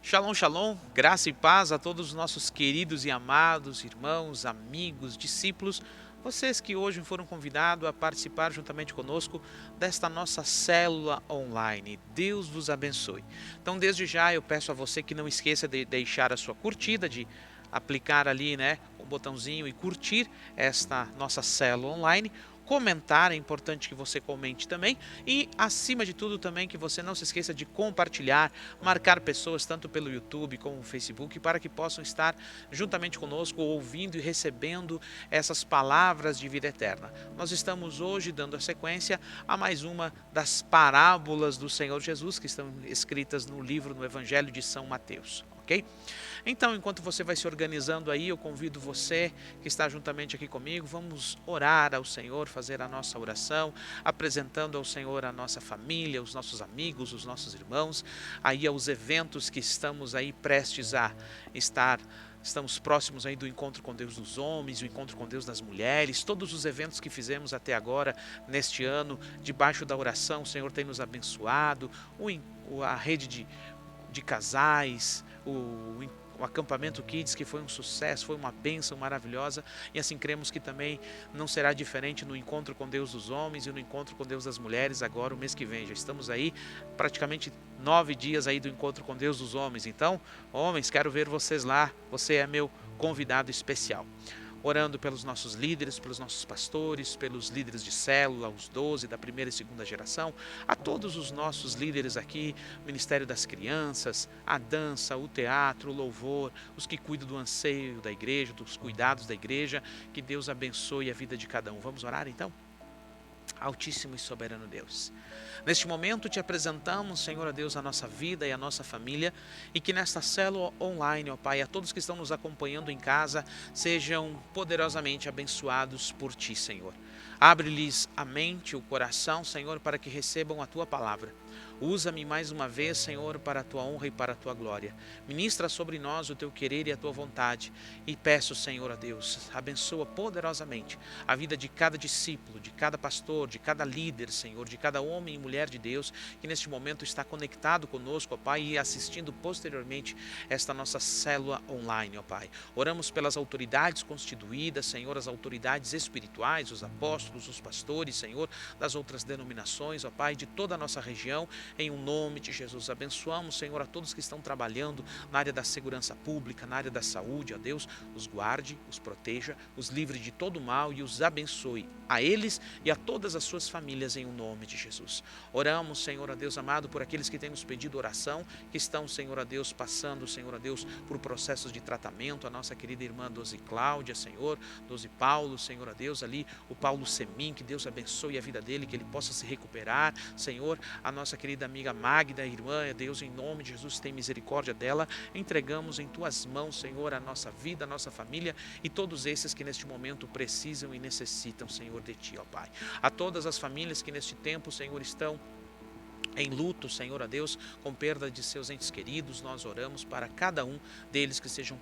Shalom, shalom, graça e paz a todos os nossos queridos e amados irmãos, amigos, discípulos, vocês que hoje foram convidados a participar juntamente conosco desta nossa célula online. Deus vos abençoe. Então, desde já eu peço a você que não esqueça de deixar a sua curtida, de aplicar ali, o botãozinho e curtir esta nossa célula online. Comentar, é importante que você comente também e, acima de tudo, também que você não se esqueça de compartilhar, marcar pessoas tanto pelo YouTube como no Facebook para que possam estar juntamente conosco, ouvindo e recebendo essas palavras de vida eterna. Nós estamos hoje dando a sequência a mais uma das parábolas do Senhor Jesus que estão escritas no livro, no Evangelho de São Mateus. Ok? Então, enquanto você vai se organizando aí, eu convido você que está juntamente aqui comigo, vamos orar ao Senhor, fazer a nossa oração, apresentando ao Senhor a nossa família, os nossos amigos, os nossos irmãos, aí aos eventos que estamos aí prestes a estar. Estamos próximos aí do encontro com Deus dos homens, o encontro com Deus das mulheres, todos os eventos que fizemos até agora, neste ano, debaixo da oração, o Senhor tem nos abençoado, a rede de casais, o acampamento Kids, que foi um sucesso, foi uma bênção maravilhosa, e assim cremos que também não será diferente no encontro com Deus dos homens e no encontro com Deus das mulheres agora o mês que vem. Já estamos aí praticamente 9 dias aí do encontro com Deus dos homens. Então, homens, quero ver vocês lá, você é meu convidado especial. Orando pelos nossos líderes, pelos nossos pastores, pelos líderes de célula, os 12 da primeira e segunda geração, a todos os nossos líderes aqui, o Ministério das Crianças, a dança, o teatro, o louvor, os que cuidam do anseio da igreja, dos cuidados da igreja, que Deus abençoe a vida de cada um. Vamos orar então? Altíssimo e soberano Deus, neste momento te apresentamos, Senhor, a Deus, a nossa vida e a nossa família, e que nesta célula online, ó Pai, a todos que estão nos acompanhando em casa, sejam poderosamente abençoados por Ti, Senhor. Abre-lhes a mente, o coração, Senhor, para que recebam a Tua palavra. Usa-me mais uma vez, Senhor, para a Tua honra e para a Tua glória. Ministra sobre nós o Teu querer e a Tua vontade. E peço, Senhor, a Deus, abençoa poderosamente a vida de cada discípulo, de cada pastor, de cada líder, Senhor, de cada homem e mulher de Deus, que neste momento está conectado conosco, ó Pai, e assistindo posteriormente esta nossa célula online, ó Pai. Oramos pelas autoridades constituídas, Senhor, as autoridades espirituais, os apóstolos, os pastores, Senhor, das outras denominações, ó Pai, de toda a nossa região. Em um nome de Jesus, abençoamos, Senhor, a todos que estão trabalhando na área da segurança pública, na área da saúde, ó Deus, os guarde, os proteja, os livre de todo mal e os abençoe a eles e a todas as suas famílias em um nome de Jesus. Oramos, Senhor, a Deus amado, por aqueles que têm nos pedido oração, que estão, Senhor, a Deus, passando, Senhor, a Deus, por processos de tratamento, a nossa querida irmã Doze Cláudia, Senhor, Doze Paulo, Senhor, a Deus, ali, o Paulo Semin, que Deus abençoe a vida dele, que ele possa se recuperar, Senhor, a nossa querida amiga Magda, irmã, Deus, em nome de Jesus, tem misericórdia dela, entregamos em Tuas mãos, Senhor, a nossa vida, a nossa família e todos esses que neste momento precisam e necessitam, Senhor, de Ti, ó Pai. A todas as famílias que neste tempo, Senhor, estão em luto, Senhor, a Deus, com perda de seus entes queridos, nós oramos para cada um deles que sejam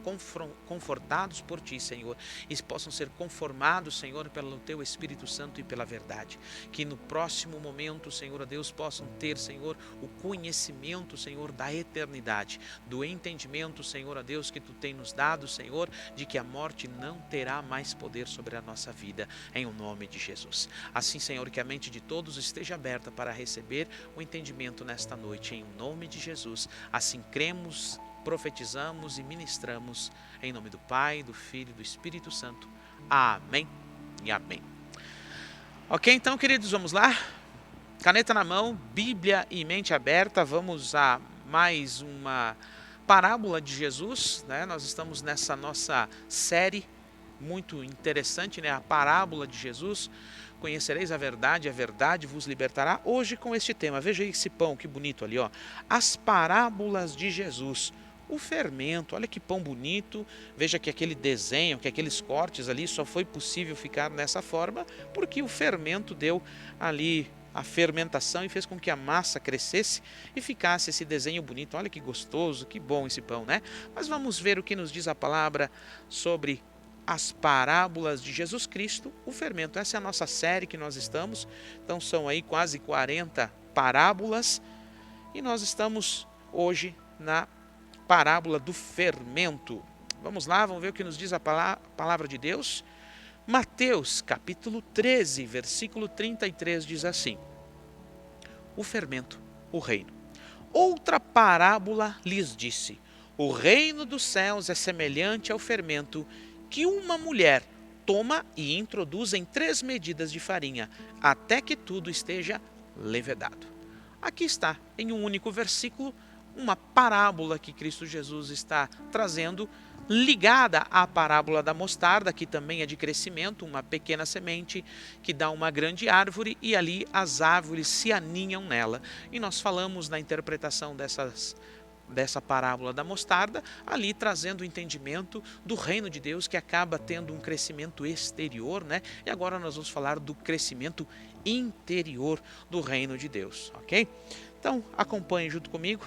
confortados por Ti, Senhor, e possam ser conformados, Senhor, pelo Teu Espírito Santo e pela verdade. Que no próximo momento, Senhor, a Deus, possam ter, Senhor, o conhecimento, Senhor, da eternidade, do entendimento, Senhor, a Deus, que Tu tem nos dado, Senhor, de que a morte não terá mais poder sobre a nossa vida, em o nome de Jesus. Assim, Senhor, que a mente de todos esteja aberta para receber o entendimento nesta noite, em nome de Jesus. Assim cremos, profetizamos e ministramos, em nome do Pai, do Filho e do Espírito Santo. Amém e amém. Ok, então, queridos, vamos lá? Caneta na mão, Bíblia e mente aberta. Vamos a mais uma parábola de Jesus, né? Nós estamos nessa nossa série muito interessante, né? A parábola de Jesus. Conhecereis a verdade vos libertará. Hoje com este tema, veja aí esse pão, que bonito ali, ó. As parábolas de Jesus. O fermento, olha que pão bonito. Veja que aquele desenho, que aqueles cortes ali, só foi possível ficar nessa forma porque o fermento deu ali a fermentação e fez com que a massa crescesse e ficasse esse desenho bonito. Olha que gostoso, que bom esse pão, né? Mas vamos ver o que nos diz a palavra sobre as parábolas de Jesus Cristo, o fermento. Essa é a nossa série que nós estamos, então são aí quase 40 parábolas, e nós estamos hoje na parábola do fermento. Vamos lá, vamos ver o que nos diz a palavra de Deus. Mateus, capítulo 13, versículo 33, diz assim: o fermento, o reino. Outra parábola lhes disse: o reino dos céus é semelhante ao fermento que uma mulher toma e introduz em 3 medidas de farinha, até que tudo esteja levedado. Aqui está, em um único versículo, uma parábola que Cristo Jesus está trazendo, ligada à parábola da mostarda, que também é de crescimento, uma pequena semente que dá uma grande árvore e ali as árvores se aninham nela. E nós falamos na interpretação dessa parábola da mostarda, ali trazendo o entendimento do reino de Deus, que acaba tendo um crescimento exterior, né? E agora nós vamos falar do crescimento interior do reino de Deus, ok? Então, acompanhe junto comigo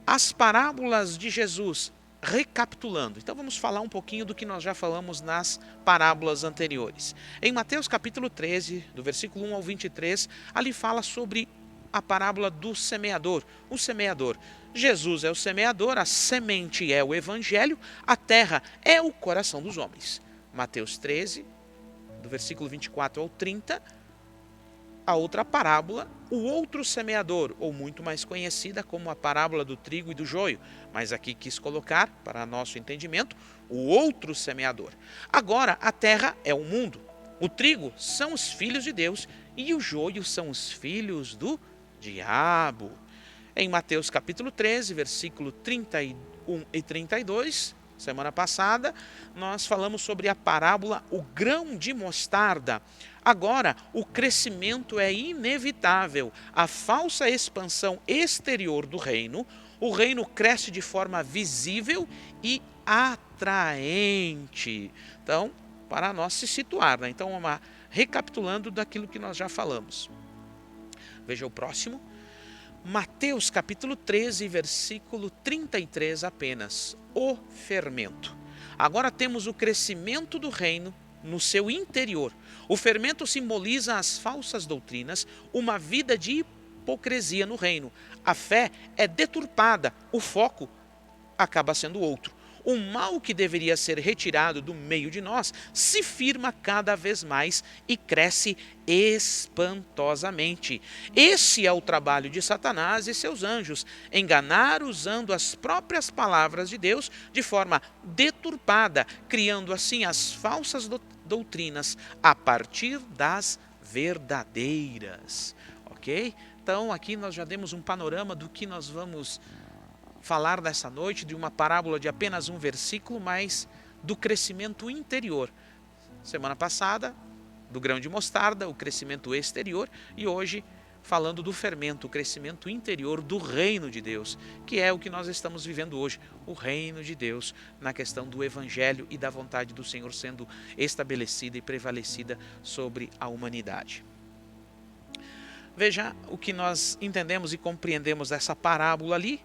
as parábolas de Jesus, recapitulando. Então vamos falar um pouquinho do que nós já falamos nas parábolas anteriores. Em Mateus capítulo 13, do versículo 1 ao 23, ali fala sobre a parábola do semeador, o semeador. Jesus é o semeador, a semente é o evangelho, a terra é o coração dos homens. Mateus 13, do versículo 24 ao 30, a outra parábola, o outro semeador, ou muito mais conhecida como a parábola do trigo e do joio, mas aqui quis colocar, para nosso entendimento, o outro semeador. Agora, a terra é o mundo, o trigo são os filhos de Deus e o joio são os filhos do diabo. Em Mateus capítulo 13, versículo 31 e 32, semana passada, nós falamos sobre a parábola o grão de mostarda. Agora, o crescimento é inevitável. A falsa expansão exterior do reino, o reino cresce de forma visível e atraente. Então, para nós se situar, né? Então, recapitulando daquilo que nós já falamos. Veja o próximo. Mateus capítulo 13, versículo 33 apenas. O fermento. Agora temos o crescimento do reino no seu interior. O fermento simboliza as falsas doutrinas, uma vida de hipocrisia no reino. A fé é deturpada, o foco acaba sendo outro. O mal que deveria ser retirado do meio de nós se firma cada vez mais e cresce espantosamente. Esse é o trabalho de Satanás e seus anjos, enganar usando as próprias palavras de Deus de forma deturpada, criando assim as falsas doutrinas a partir das verdadeiras. Ok? Então aqui nós já demos um panorama do que nós vamos falar nessa noite, de uma parábola de apenas um versículo, mas do crescimento interior. Semana passada, do grão de mostarda, o crescimento exterior, e hoje falando do fermento, o crescimento interior do reino de Deus, que é o que nós estamos vivendo hoje, o reino de Deus, na questão do evangelho e da vontade do Senhor sendo estabelecida e prevalecida sobre a humanidade. Veja o que nós entendemos e compreendemos dessa parábola ali.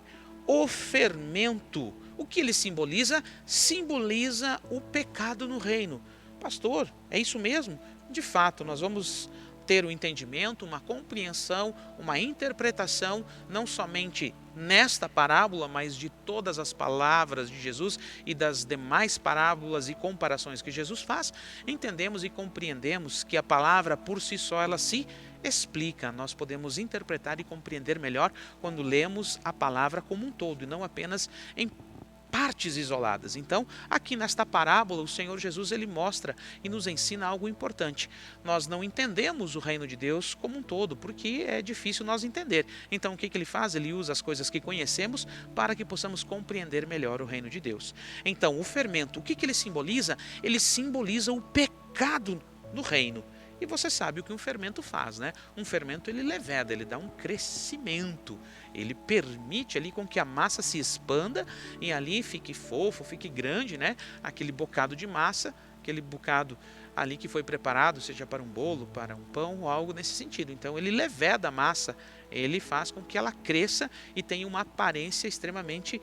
O fermento, o que ele simboliza? Simboliza o pecado no reino. Pastor, é isso mesmo? De fato, nós vamos ter um entendimento, uma compreensão, uma interpretação, não somente nesta parábola, mas de todas as palavras de Jesus e das demais parábolas e comparações que Jesus faz. Entendemos e compreendemos que a palavra por si só ela se explica, nós podemos interpretar e compreender melhor quando lemos a palavra como um todo e não apenas em partes isoladas. Então, aqui nesta parábola, o Senhor Jesus ele mostra e nos ensina algo importante. Nós não entendemos o reino de Deus como um todo, porque é difícil nós entender. Então, o que ele faz? Ele usa as coisas que conhecemos para que possamos compreender melhor o reino de Deus. Então, o fermento, o que ele simboliza? Ele simboliza o pecado no reino. E você sabe o que um fermento faz, né? Um fermento ele leveda, ele dá um crescimento, ele permite ali com que a massa se expanda e ali fique fofo, fique grande, né? Aquele bocado de massa, aquele bocado ali que foi preparado, seja para um bolo, para um pão ou algo nesse sentido. Então ele leveda a massa, ele faz com que ela cresça e tenha uma aparência extremamente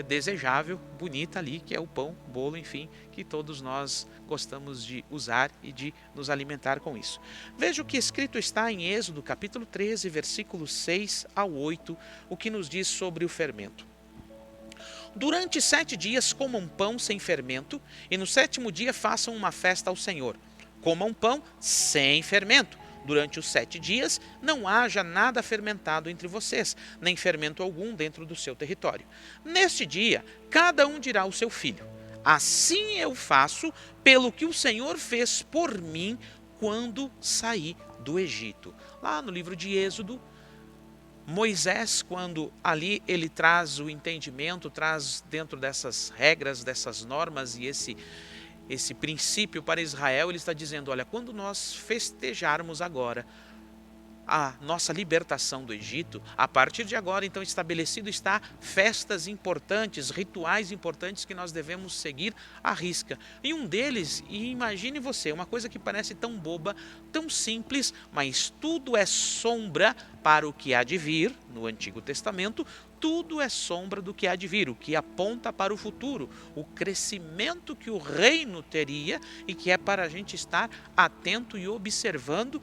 desejável, bonita ali, que é o pão, bolo, enfim, que todos nós gostamos de usar e de nos alimentar com isso. Veja o que escrito está em Êxodo, capítulo 13, versículos 6 ao 8, o que nos diz sobre o fermento. Durante 7 dias comam pão sem fermento, e no 7º dia façam uma festa ao Senhor. Comam pão sem fermento. Durante os 7 dias não haja nada fermentado entre vocês, nem fermento algum dentro do seu território. Neste dia, cada um dirá ao seu filho: assim eu faço pelo que o Senhor fez por mim quando saí do Egito. Lá no livro de Êxodo, Moisés, quando ali ele traz o entendimento, traz dentro dessas regras, dessas normas e esse princípio para Israel, ele está dizendo: olha, quando nós festejarmos agora a nossa libertação do Egito, a partir de agora, então, estabelecido está festas importantes, rituais importantes que nós devemos seguir à risca. E um deles, e imagine você, uma coisa que parece tão boba, tão simples, mas tudo é sombra para o que há de vir no Antigo Testamento. Tudo é sombra do que há de vir, o que aponta para o futuro, o crescimento que o reino teria e que é para a gente estar atento e observando,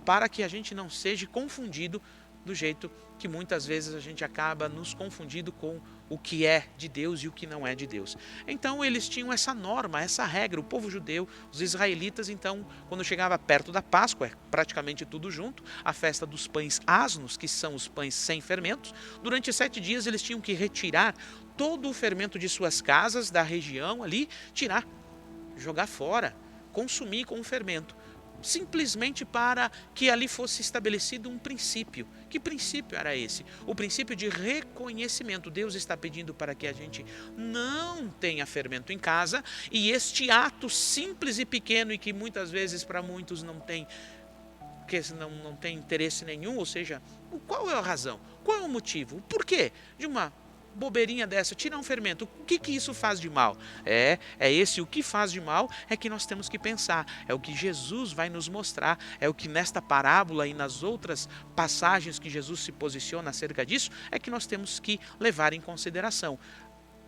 para que a gente não seja confundido do jeito que muitas vezes a gente acaba nos confundindo com o que é de Deus e o que não é de Deus. Então eles tinham essa norma, essa regra, o povo judeu, os israelitas. Então, quando chegava perto da Páscoa, é praticamente tudo junto, a festa dos pães asnos, que são os pães sem fermentos, durante 7 dias eles tinham que retirar todo o fermento de suas casas, da região ali, tirar, jogar fora, consumir com o fermento, simplesmente para que ali fosse estabelecido um princípio. Que princípio era esse? O princípio de reconhecimento. Deus está pedindo para que a gente não tenha fermento em casa, e este ato simples e pequeno, e que muitas vezes para muitos não tem interesse nenhum, ou seja, qual é a razão? Qual é o motivo? O porquê de uma bobeirinha dessa, tirar um fermento, o que isso faz de mal? O que faz de mal é que nós temos que pensar, é o que Jesus vai nos mostrar, é o que nesta parábola e nas outras passagens que Jesus se posiciona acerca disso, é que nós temos que levar em consideração.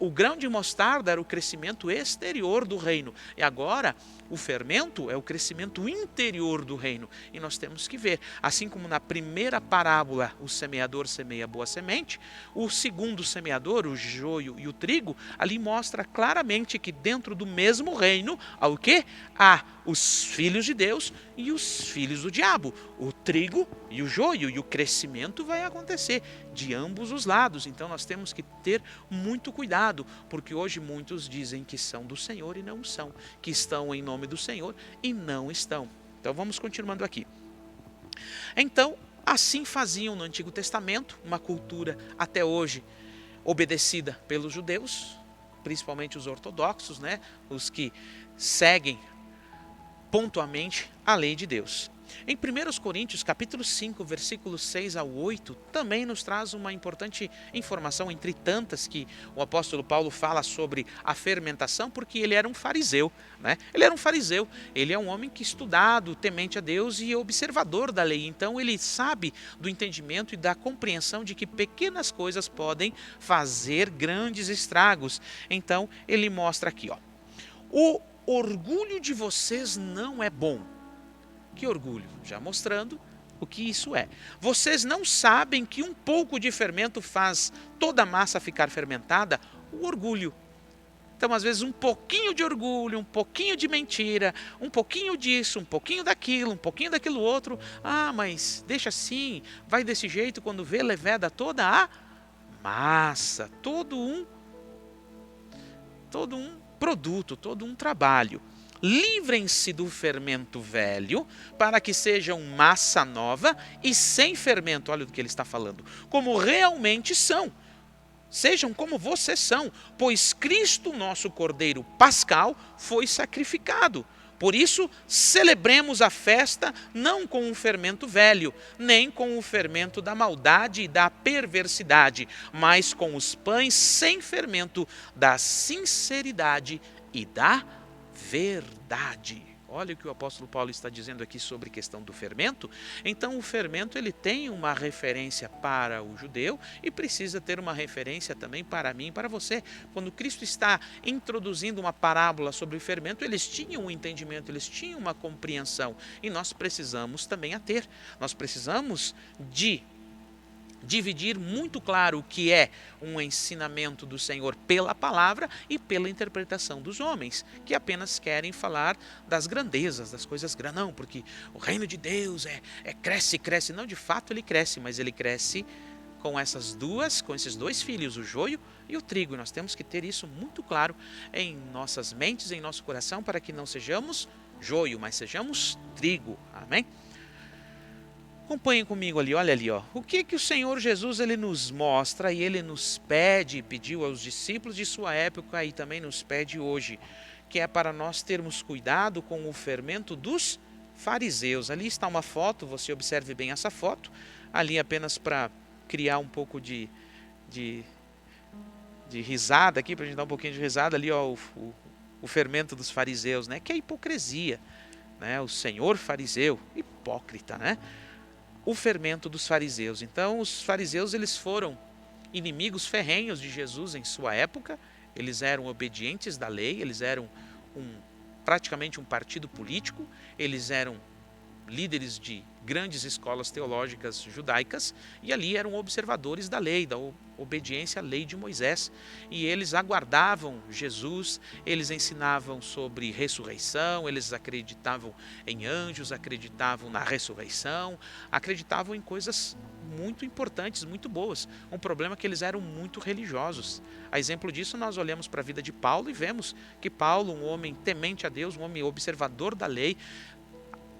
O grão de mostarda era o crescimento exterior do reino, e agora o fermento é o crescimento interior do reino. E nós temos que ver, assim como na primeira parábola o semeador semeia boa semente, o segundo semeador, o joio e o trigo, ali mostra claramente que dentro do mesmo reino há o quê? Há os filhos de Deus e os filhos do diabo, o trigo e o joio, e o crescimento vai acontecer de ambos os lados. Então nós temos que ter muito cuidado, porque hoje muitos dizem que são do Senhor e não são, que estão em nome do Senhor e não estão. Então vamos continuando aqui. Então, assim faziam no Antigo Testamento, uma cultura até hoje obedecida pelos judeus, principalmente os ortodoxos, né? Os que seguem pontualmente a lei de Deus. Em 1 Coríntios, capítulo 5, versículos 6 ao 8, também nos traz uma importante informação, entre tantas, que o apóstolo Paulo fala sobre a fermentação, porque ele era um fariseu, né? Ele era um fariseu, ele é um homem que estudado, temente a Deus e observador da lei. Então ele sabe do entendimento e da compreensão de que pequenas coisas podem fazer grandes estragos. Então ele mostra aqui, ó, o orgulho de vocês não é bom. Que orgulho? Já mostrando o que isso é. Vocês não sabem que um pouco de fermento faz toda a massa ficar fermentada? O orgulho. Então, às vezes, um pouquinho de orgulho, um pouquinho de mentira, um pouquinho disso, um pouquinho daquilo, um pouquinho daquilo outro. Ah, mas deixa assim, vai desse jeito, quando vê, leveda toda a massa, todo um produto, todo um trabalho. Livrem-se do fermento velho, para que sejam massa nova e sem fermento. Olha o que ele está falando. Como realmente são. Sejam como vocês são, pois Cristo, nosso Cordeiro Pascal, foi sacrificado. Por isso, celebremos a festa não com o fermento velho, nem com o fermento da maldade e da perversidade, mas com os pães sem fermento da sinceridade e da verdade. Olha o que o apóstolo Paulo está dizendo aqui sobre a questão do fermento. Então o fermento ele tem uma referência para o judeu e precisa ter uma referência também para mim e para você. Quando Cristo está introduzindo uma parábola sobre o fermento, eles tinham um entendimento, eles tinham uma compreensão, e nós precisamos também a ter. Nós precisamos de dividir muito claro o que é um ensinamento do Senhor pela palavra e pela interpretação dos homens, que apenas querem falar das grandezas, das coisas grandes. Não, porque o reino de Deus cresce. Não, de fato ele cresce, mas ele cresce com esses dois filhos, o joio e o trigo. E nós temos que ter isso muito claro em nossas mentes, em nosso coração, para que não sejamos joio, mas sejamos trigo. Amém? Acompanhem comigo ali, olha ali, ó. O que o Senhor Jesus ele nos mostra e ele nos pede, pediu aos discípulos de sua época e também nos pede hoje, que é para nós termos cuidado com o fermento dos fariseus. Ali está uma foto, você observe bem essa foto, ali apenas para criar um pouco de risada aqui, para a gente dar um pouquinho de risada ali, ó, o fermento dos fariseus, né? Que é a hipocrisia, né? O senhor fariseu, hipócrita, né? O fermento dos fariseus. Então, os fariseus eles foram inimigos ferrenhos de Jesus em sua época. Eles eram obedientes da lei, eles eram praticamente um partido político, eles eram líderes de grandes escolas teológicas judaicas e ali eram observadores da lei, da obediência à lei de Moisés. E eles aguardavam Jesus, eles ensinavam sobre ressurreição, eles acreditavam em anjos, acreditavam na ressurreição, acreditavam em coisas muito importantes, muito boas. Um problema é que eles eram muito religiosos. A exemplo disso, nós olhamos para a vida de Paulo e vemos que Paulo, um homem temente a Deus, um homem observador da lei,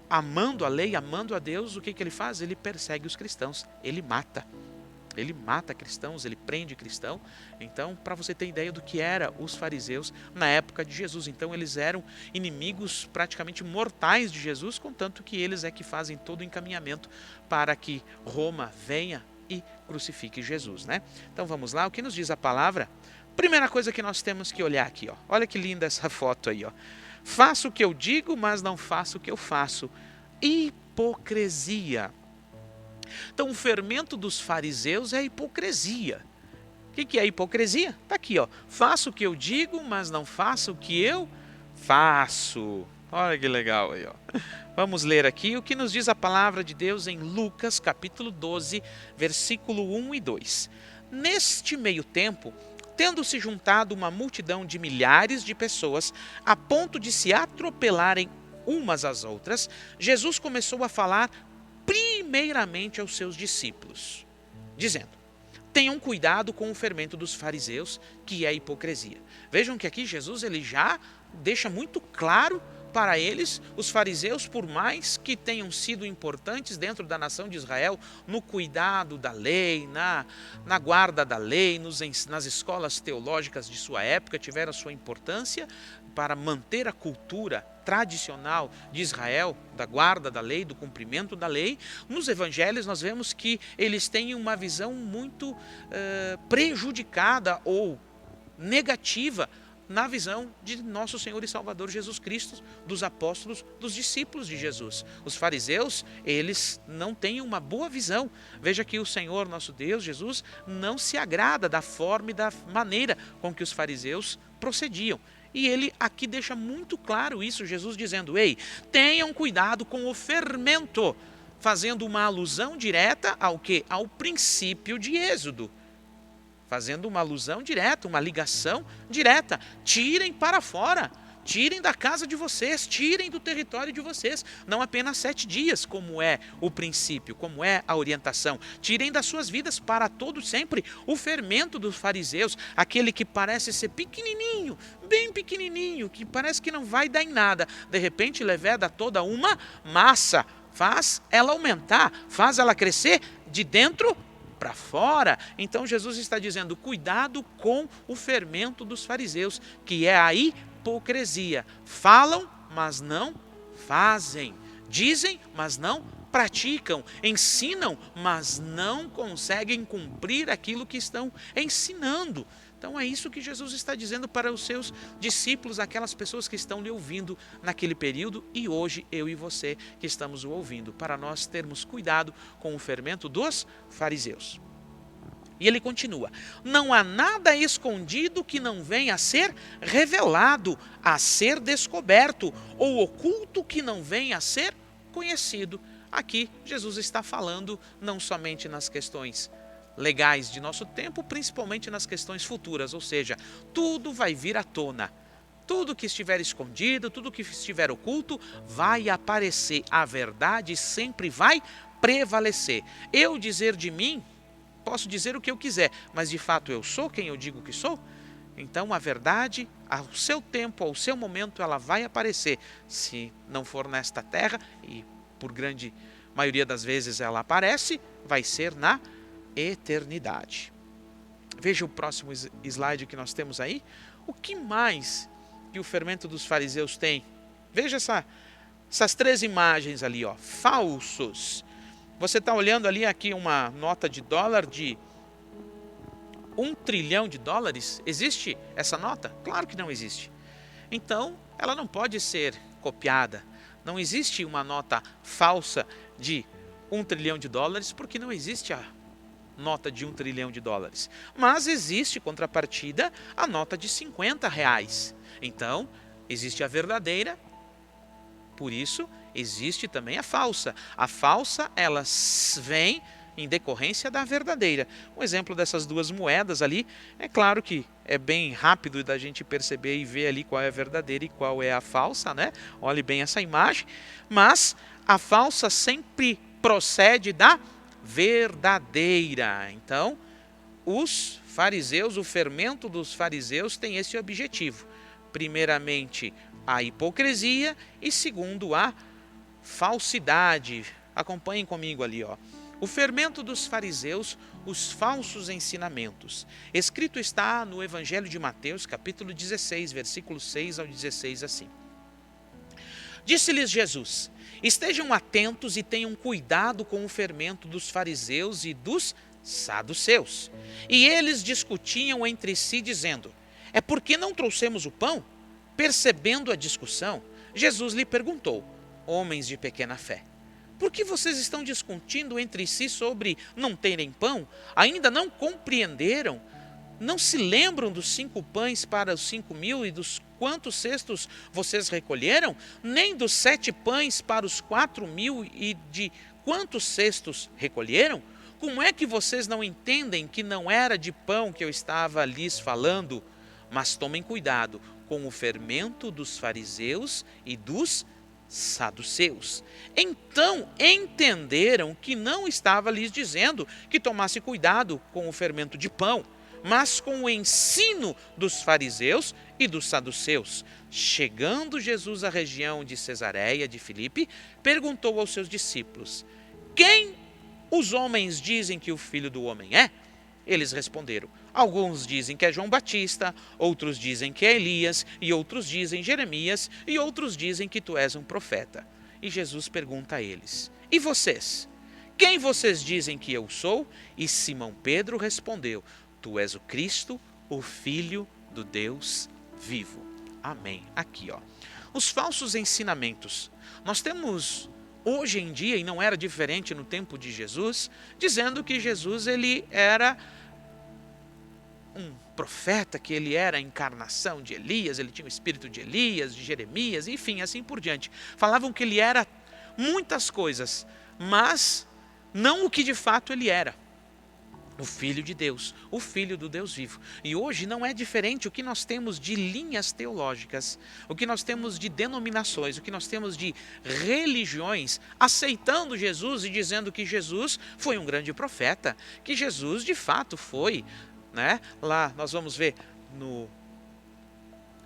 amando a lei, amando a Deus, o que ele faz? Ele persegue os cristãos, ele mata cristãos, ele prende cristão. Então, para você ter ideia do que eram os fariseus na época de Jesus, então eles eram inimigos praticamente mortais de Jesus, contanto que eles é que fazem todo o encaminhamento para que Roma venha e crucifique Jesus, né? Então vamos lá, o que nos diz a palavra? Primeira coisa que nós temos que olhar aqui, ó. Olha que linda essa foto aí, ó. Faço o que eu digo, mas não faço o que eu faço. Hipocrisia. Então, o fermento dos fariseus é a hipocrisia. O que é a hipocrisia? Está aqui, ó. Faço o que eu digo, mas não faço o que eu faço. Olha que legal aí, ó. Vamos ler aqui o que nos diz a palavra de Deus em Lucas, capítulo 12, versículo 1 e 2. Neste meio tempo, tendo-se juntado uma multidão de milhares de pessoas, a ponto de se atropelarem umas às outras, Jesus começou a falar primeiramente aos seus discípulos, dizendo: tenham cuidado com o fermento dos fariseus, que é a hipocrisia. Vejam que aqui Jesus ele já deixa muito claro para eles, os fariseus, por mais que tenham sido importantes dentro da nação de Israel, no cuidado da lei, na guarda da lei, nas escolas teológicas de sua época, tiveram sua importância para manter a cultura tradicional de Israel, da guarda da lei, do cumprimento da lei. Nos evangelhos nós vemos que eles têm uma visão muito prejudicada ou negativa na visão de nosso Senhor e Salvador Jesus Cristo, dos apóstolos, dos discípulos de Jesus. Os fariseus, eles não têm uma boa visão. Veja que o Senhor, nosso Deus, Jesus, não se agrada da forma e da maneira com que os fariseus procediam. E ele aqui deixa muito claro isso, Jesus dizendo: ei, tenham cuidado com o fermento, fazendo uma alusão direta ao quê? Ao princípio de Êxodo. Fazendo uma alusão direta, uma ligação direta. Tirem para fora, tirem da casa de vocês, tirem do território de vocês, não apenas 7 dias, como é o princípio, como é a orientação. Tirem das suas vidas para todo sempre o fermento dos fariseus, aquele que parece ser pequenininho, bem pequenininho, que parece que não vai dar em nada, de repente leveda toda uma massa, faz ela aumentar, faz ela crescer de dentro para fora. Então Jesus está dizendo: cuidado com o fermento dos fariseus, que é a hipocrisia. Falam, mas não fazem. Dizem, mas não praticam. Ensinam, mas não conseguem cumprir aquilo que estão ensinando. Então é isso que Jesus está dizendo para os seus discípulos, aquelas pessoas que estão lhe ouvindo naquele período e hoje eu e você que estamos o ouvindo, para nós termos cuidado com o fermento dos fariseus. E ele continua: não há nada escondido que não venha a ser revelado, a ser descoberto, ou oculto que não venha a ser conhecido. Aqui Jesus está falando não somente nas questões legais de nosso tempo, principalmente nas questões futuras, ou seja, tudo vai vir à tona. Tudo que estiver escondido, tudo que estiver oculto, vai aparecer. A verdade sempre vai prevalecer. Eu dizer de mim, posso dizer o que eu quiser, mas de fato eu sou quem eu digo que sou? Então a verdade, ao seu tempo, ao seu momento, ela vai aparecer. Se não for nesta terra, e por grande maioria das vezes ela aparece, vai ser na eternidade. Veja o próximo slide que nós temos aí. O que mais que o fermento dos fariseus tem? Veja essas 3 imagens ali, ó, falsos. Você está olhando ali aqui uma nota de dólar de $1 trilhão. Existe essa nota? Claro que não existe. Então, ela não pode ser copiada. Não existe uma nota falsa de $1 trilhão, porque não existe a nota de $1 trilhão. Mas existe, contrapartida, a nota de R$50. Então, existe a verdadeira, por isso existe também a falsa. A falsa, ela vem em decorrência da verdadeira. Um exemplo dessas 2 moedas ali, é claro que é bem rápido da gente perceber e ver ali qual é a verdadeira e qual é a falsa, né? Olhe bem essa imagem, mas a falsa sempre procede da verdadeira. Então, os fariseus, o fermento dos fariseus tem esse objetivo. Primeiramente, a hipocrisia e segundo, a falsidade. Acompanhem comigo ali, ó. O fermento dos fariseus, os falsos ensinamentos. Escrito está no Evangelho de Mateus, capítulo 16, versículos 6 ao 16, assim. Disse-lhes Jesus: estejam atentos e tenham cuidado com o fermento dos fariseus e dos saduceus. E eles discutiam entre si, dizendo: é porque não trouxemos o pão? Percebendo a discussão, Jesus lhe perguntou: homens de pequena fé, por que vocês estão discutindo entre si sobre não terem pão? Ainda não compreenderam? Não se lembram dos 5 pães para os 5.000 e dos quantos cestos vocês recolheram? Nem dos 7 pães para os 4.000 e de quantos cestos recolheram? Como é que vocês não entendem que não era de pão que eu estava lhes falando? Mas tomem cuidado com o fermento dos fariseus e dos saduceus. Então entenderam que não estava lhes dizendo que tomasse cuidado com o fermento de pão, mas com o ensino dos fariseus e dos saduceus. Chegando Jesus à região de Cesareia de Filipe, perguntou aos seus discípulos: quem os homens dizem que o Filho do Homem é? Eles responderam: alguns dizem que é João Batista, outros dizem que é Elias, e outros dizem Jeremias, e outros dizem que tu és um profeta. E Jesus pergunta a eles: e vocês? Quem vocês dizem que eu sou? E Simão Pedro respondeu: tu és o Cristo, o Filho do Deus vivo. Amém. Aqui, ó. Os falsos ensinamentos. Nós temos hoje em dia, e não era diferente no tempo de Jesus, dizendo que Jesus ele era um profeta, que ele era a encarnação de Elias, ele tinha o espírito de Elias, de Jeremias, enfim, assim por diante. Falavam que ele era muitas coisas, mas não o que de fato ele era. O Filho de Deus, o Filho do Deus vivo. E hoje não é diferente o que nós temos de linhas teológicas, o que nós temos de denominações, o que nós temos de religiões, aceitando Jesus e dizendo que Jesus foi um grande profeta, que Jesus de fato foi, né? Lá nós vamos ver,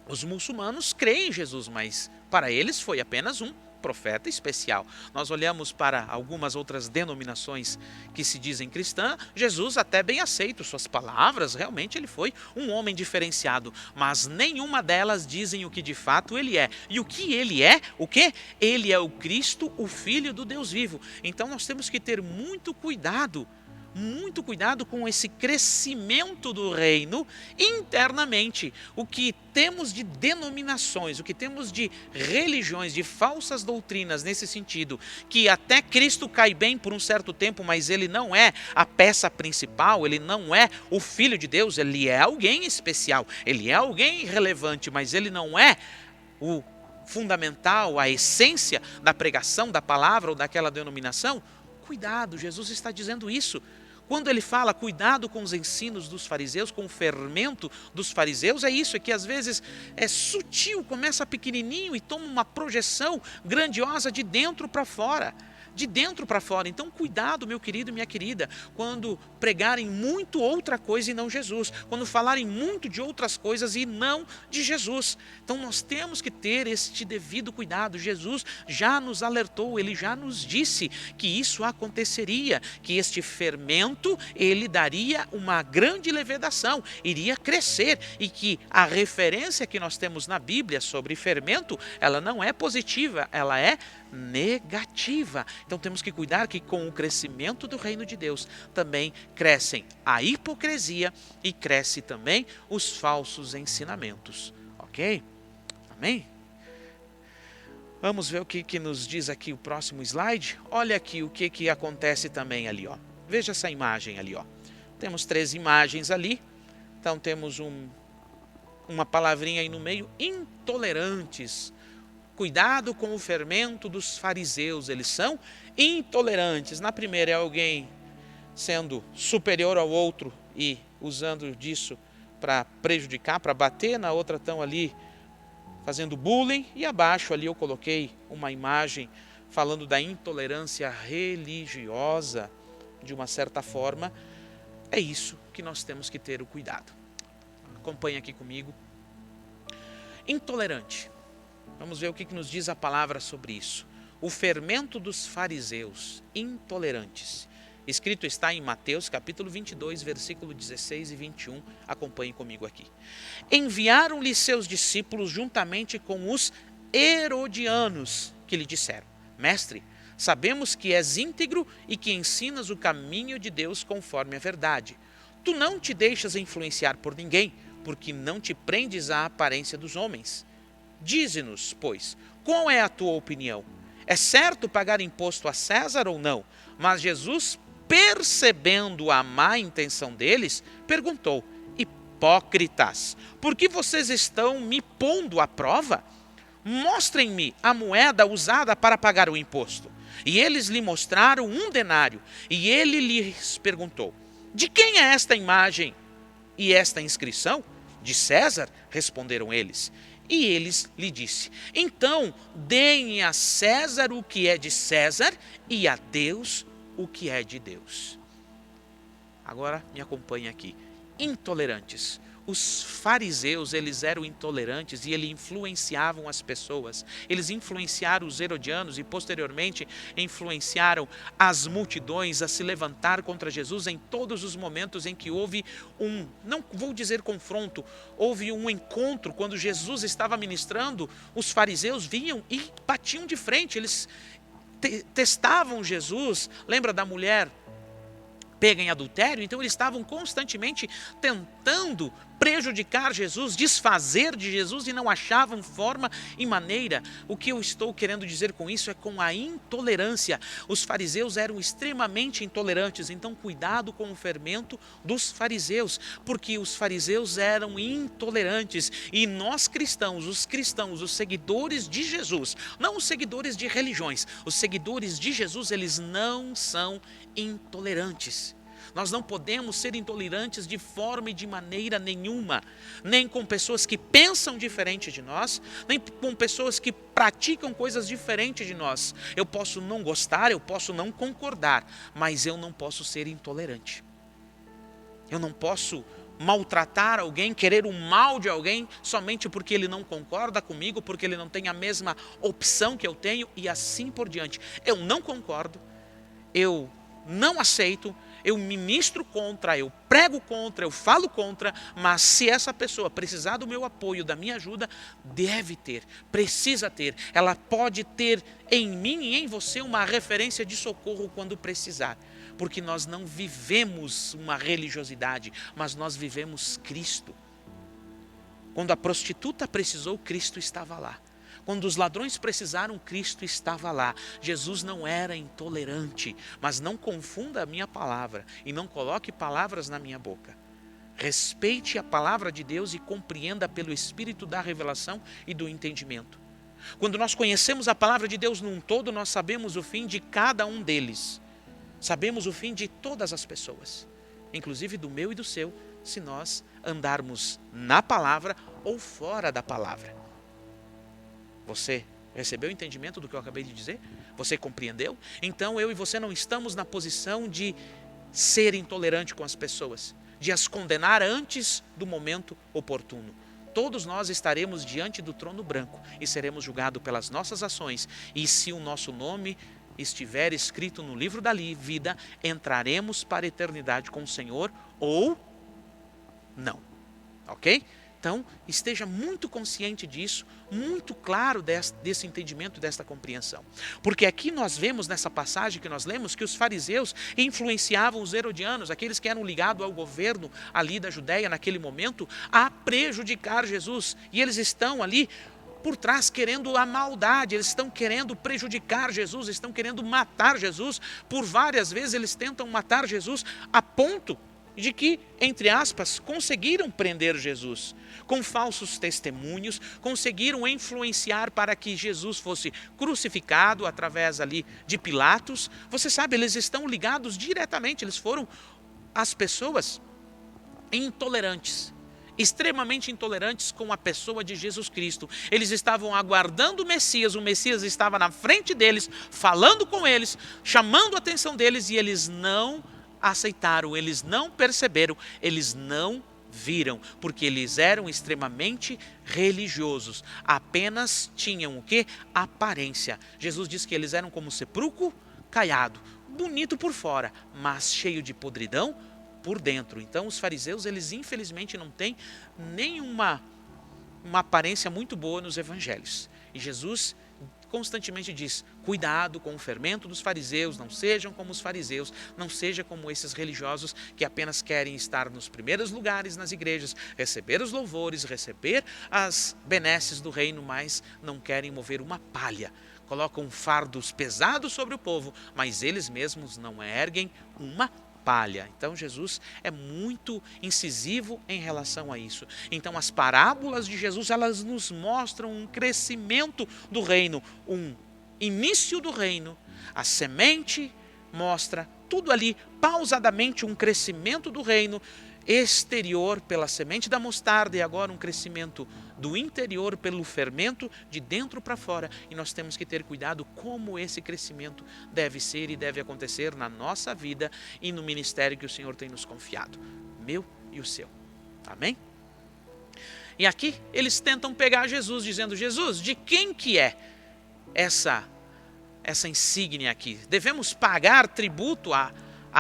os muçulmanos creem em Jesus, mas para eles foi apenas um profeta especial. Nós olhamos para algumas outras denominações que se dizem cristã, Jesus até bem aceito suas palavras, realmente ele foi um homem diferenciado, mas nenhuma delas dizem o que de fato ele é. E o que ele é? O quê? Ele é o Cristo, o Filho do Deus vivo. Então nós temos que ter muito cuidado com esse crescimento do reino internamente. O que temos de denominações, o que temos de religiões, de falsas doutrinas nesse sentido, que até Cristo cai bem por um certo tempo, mas ele não é a peça principal, ele não é o Filho de Deus, ele é alguém especial, ele é alguém relevante, mas ele não é o fundamental, a essência da pregação, da palavra ou daquela denominação. Cuidado, Jesus está dizendo isso. Quando ele fala cuidado com os ensinos dos fariseus, com o fermento dos fariseus, é isso, é que às vezes é sutil, começa pequenininho e toma uma projeção grandiosa de dentro para fora. De dentro para fora. Então cuidado, meu querido e minha querida, quando pregarem muito outra coisa e não Jesus, quando falarem muito de outras coisas e não de Jesus. Então nós temos que ter este devido cuidado. Jesus já nos alertou, ele já nos disse que isso aconteceria, que este fermento, ele daria uma grande levedação, iria crescer, e que a referência que nós temos na Bíblia sobre fermento, ela não é positiva, ela é negativa. Então temos que cuidar que com o crescimento do reino de Deus também crescem a hipocrisia e cresce também os falsos ensinamentos. Ok? Amém? Vamos ver o que nos diz aqui o próximo slide. Olha aqui o que acontece também ali, ó. Veja essa imagem ali, ó. Temos 3 imagens ali. Então temos uma palavrinha aí no meio, intolerantes. Cuidado com o fermento dos fariseus, eles são intolerantes. Na primeira é alguém sendo superior ao outro e usando disso para prejudicar, para bater. Na outra estão ali fazendo bullying. E abaixo ali eu coloquei uma imagem falando da intolerância religiosa. De uma certa forma, é isso que nós temos que ter o cuidado. Acompanhe aqui comigo. Intolerante. Vamos ver o que nos diz a palavra sobre isso. O fermento dos fariseus, intolerantes. Escrito está em Mateus capítulo 22, versículo 16 e 21. Acompanhe comigo aqui. Enviaram-lhe seus discípulos juntamente com os herodianos, que lhe disseram: Mestre, sabemos que és íntegro e que ensinas o caminho de Deus conforme a verdade. Tu não te deixas influenciar por ninguém, porque não te prendes à aparência dos homens. Dize-nos, pois, qual é a tua opinião? É certo pagar imposto a César ou não? Mas Jesus, percebendo a má intenção deles, perguntou: Hipócritas, por que vocês estão me pondo à prova? Mostrem-me a moeda usada para pagar o imposto. E eles lhe mostraram 1 denário. E ele lhes perguntou: De quem é esta imagem e esta inscrição? De César, responderam eles. E eles lhe disse: Então, deem a César o que é de César e a Deus o que é de Deus. Agora me acompanhe aqui. Intolerantes. Os fariseus, eles eram intolerantes e eles influenciavam as pessoas. Eles influenciaram os herodianos e posteriormente influenciaram as multidões a se levantar contra Jesus em todos os momentos em que houve não vou dizer confronto, houve um encontro. Quando Jesus estava ministrando, os fariseus vinham e batiam de frente, eles testavam Jesus. Lembra da mulher pega em adultério? Então eles estavam constantemente tentando prejudicar Jesus, desfazer de Jesus, e não achavam forma e maneira. O que eu estou querendo dizer com isso é com a intolerância. Os fariseus eram extremamente intolerantes, então cuidado com o fermento dos fariseus, porque os fariseus eram intolerantes. E nós cristãos, os seguidores de Jesus, não os seguidores de religiões, os seguidores de Jesus, eles não são intolerantes. Nós não podemos ser intolerantes de forma e de maneira nenhuma, nem com pessoas que pensam diferente de nós, nem com pessoas que praticam coisas diferentes de nós. Eu posso não gostar, eu posso não concordar, mas eu não posso ser intolerante. Eu não posso maltratar alguém, querer o mal de alguém somente porque ele não concorda comigo, porque ele não tem a mesma opção que eu tenho e assim por diante. Eu não concordo, eu não aceito, eu ministro contra, eu prego contra, eu falo contra, mas se essa pessoa precisar do meu apoio, da minha ajuda, deve ter, precisa ter. Ela pode ter em mim e em você uma referência de socorro quando precisar. Porque nós não vivemos uma religiosidade, mas nós vivemos Cristo. Quando a prostituta precisou, Cristo estava lá. Quando os ladrões precisaram, Cristo estava lá. Jesus não era intolerante, mas não confunda a minha palavra e não coloque palavras na minha boca. Respeite a palavra de Deus e compreenda pelo Espírito da revelação e do entendimento. Quando nós conhecemos a palavra de Deus num todo, nós sabemos o fim de cada um deles. Sabemos o fim de todas as pessoas, inclusive do meu e do seu, se nós andarmos na palavra ou fora da palavra. Você recebeu o entendimento do que eu acabei de dizer? Você compreendeu? Então eu e você não estamos na posição de ser intolerante com as pessoas, de as condenar antes do momento oportuno. Todos nós estaremos diante do trono branco e seremos julgados pelas nossas ações. E se o nosso nome estiver escrito no livro da vida, entraremos para a eternidade com o Senhor ou não. Ok? Então, esteja muito consciente disso, muito claro desse entendimento, desta compreensão. Porque aqui nós vemos, nessa passagem que nós lemos, que os fariseus influenciavam os herodianos, aqueles que eram ligados ao governo ali da Judéia naquele momento, a prejudicar Jesus. E eles estão ali por trás querendo a maldade, eles estão querendo prejudicar Jesus, estão querendo matar Jesus. Por várias vezes eles tentam matar Jesus a ponto de que, entre aspas, conseguiram prender Jesus com falsos testemunhos, conseguiram influenciar para que Jesus fosse crucificado através ali de Pilatos. Você sabe, eles estão ligados diretamente, eles foram as pessoas intolerantes, extremamente intolerantes com a pessoa de Jesus Cristo. Eles estavam aguardando o Messias estava na frente deles, falando com eles, chamando a atenção deles, e eles não aceitaram, eles não perceberam, eles não viram, porque eles eram extremamente religiosos, apenas tinham o quê? Aparência. Jesus disse que eles eram como sepulcro caiado, bonito por fora, mas cheio de podridão por dentro. Então os fariseus, eles infelizmente não têm nenhuma aparência muito boa nos evangelhos. E Jesus constantemente diz: cuidado com o fermento dos fariseus, não sejam como os fariseus, não seja como esses religiosos que apenas querem estar nos primeiros lugares nas igrejas, receber os louvores, receber as benesses do reino, mas não querem mover uma palha. Colocam fardos pesados sobre o povo, mas eles mesmos não erguem uma palha. Então Jesus é muito incisivo em relação a isso. Então as parábolas de Jesus, elas nos mostram um crescimento do reino, um início do reino. A semente mostra tudo ali, pausadamente, um crescimento do reino exterior pela semente da mostarda, e agora um crescimento do interior pelo fermento de dentro para fora. E nós temos que ter cuidado como esse crescimento deve ser e deve acontecer na nossa vida e no ministério que o Senhor tem nos confiado, meu e o seu. Amém? E aqui eles tentam pegar Jesus, dizendo: Jesus, de quem que é essa insígnia aqui? Devemos pagar tributo a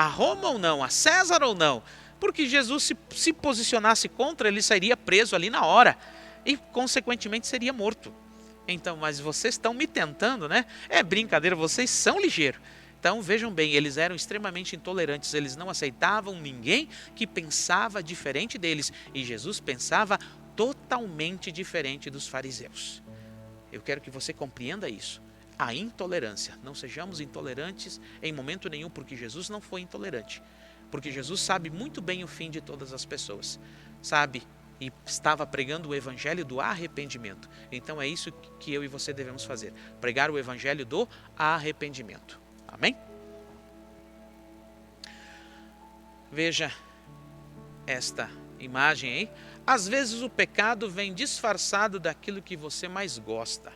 Roma ou não? A César ou não? Porque Jesus, se posicionasse contra, ele sairia preso ali na hora e, consequentemente, seria morto. Então, mas vocês estão me tentando, né? É brincadeira, vocês são ligeiros. Então, vejam bem, eles eram extremamente intolerantes, eles não aceitavam ninguém que pensava diferente deles. E Jesus pensava totalmente diferente dos fariseus. Eu quero que você compreenda isso. A intolerância. Não sejamos intolerantes em momento nenhum, porque Jesus não foi intolerante. Porque Jesus sabe muito bem o fim de todas as pessoas. Sabe? E estava pregando o evangelho do arrependimento. Então é isso que eu e você devemos fazer. Pregar o evangelho do arrependimento. Amém? Veja esta imagem aí. Às vezes o pecado vem disfarçado daquilo que você mais gosta.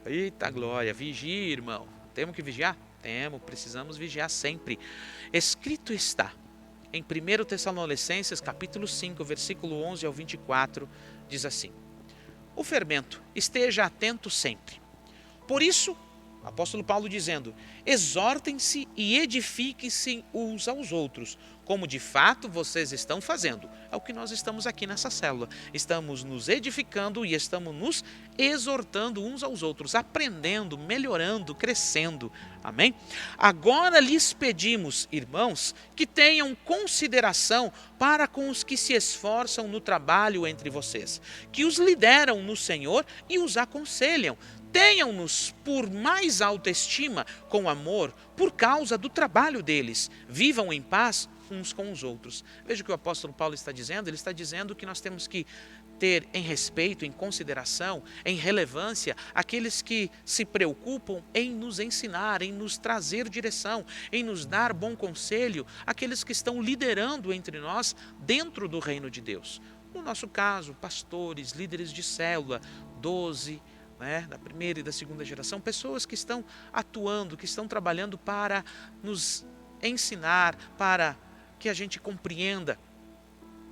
Eita glória, vigie, irmão. Temos que vigiar? Temos, precisamos vigiar sempre. Escrito está em 1 Tessalonicenses capítulo 5, versículo 11 ao 24, diz assim: o fermento esteja atento sempre. Por isso, apóstolo Paulo dizendo: exortem-se e edifiquem-se uns aos outros, como de fato vocês estão fazendo. É o que nós estamos aqui nessa célula. Estamos nos edificando e estamos nos exortando uns aos outros, aprendendo, melhorando, crescendo. Amém? Agora lhes pedimos, irmãos, que tenham consideração para com os que se esforçam no trabalho entre vocês, que os lideram no Senhor e os aconselham. Tenham-nos por mais alta estima, com amor, por causa do trabalho deles. Vivam em paz uns com os outros. Veja o que o apóstolo Paulo está dizendo. Ele está dizendo que nós temos que ter em respeito, em consideração, em relevância, aqueles que se preocupam em nos ensinar, em nos trazer direção, em nos dar bom conselho, aqueles que estão liderando entre nós dentro do reino de Deus. No nosso caso, pastores, líderes de célula, 12, da primeira e da segunda geração, pessoas que estão atuando, que estão trabalhando para nos ensinar, para que a gente compreenda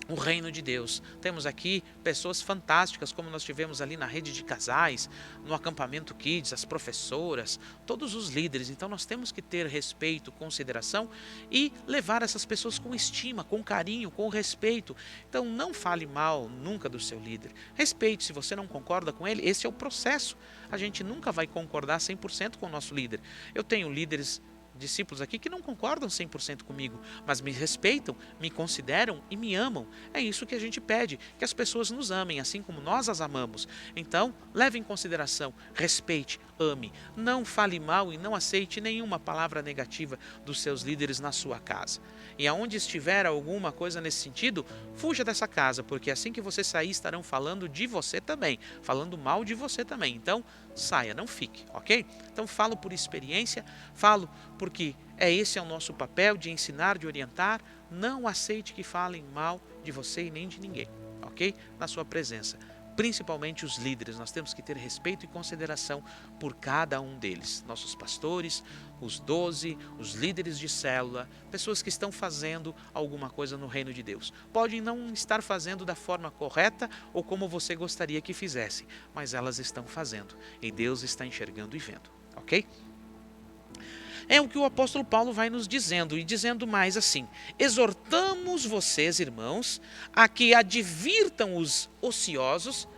o reino de Deus. Temos aqui pessoas fantásticas, como nós tivemos ali na rede de casais, no acampamento Kids, as professoras, todos os líderes. Então nós temos que ter respeito, consideração e levar essas pessoas com estima, com carinho, com respeito. Então não fale mal nunca do seu líder. Respeite, se você não concorda com ele, esse é o processo. A gente nunca vai concordar 100% com o nosso líder. Eu tenho líderes, discípulos aqui que não concordam 100% comigo, mas me respeitam, me consideram e me amam. É isso que a gente pede, que as pessoas nos amem, assim como nós as amamos. Então, leve em consideração, respeite, ame, não fale mal e não aceite nenhuma palavra negativa dos seus líderes na sua casa. E aonde estiver alguma coisa nesse sentido, fuja dessa casa, porque assim que você sair, estarão falando de você também, falando mal de você também. Então, saia, não fique, ok? Então, falo por experiência, falo porque esse é o nosso papel de ensinar, de orientar. Não aceite que falem mal de você e nem de ninguém, ok? Na sua presença. Principalmente os líderes, nós temos que ter respeito e consideração por cada um deles. Nossos pastores, os 12, os líderes de célula, pessoas que estão fazendo alguma coisa no reino de Deus. Podem não estar fazendo da forma correta ou como você gostaria que fizessem, mas elas estão fazendo e Deus está enxergando e vendo, ok? É o que o apóstolo Paulo vai nos dizendo, e dizendo mais assim: exortamos vocês, irmãos, a que advirtam os ociosos,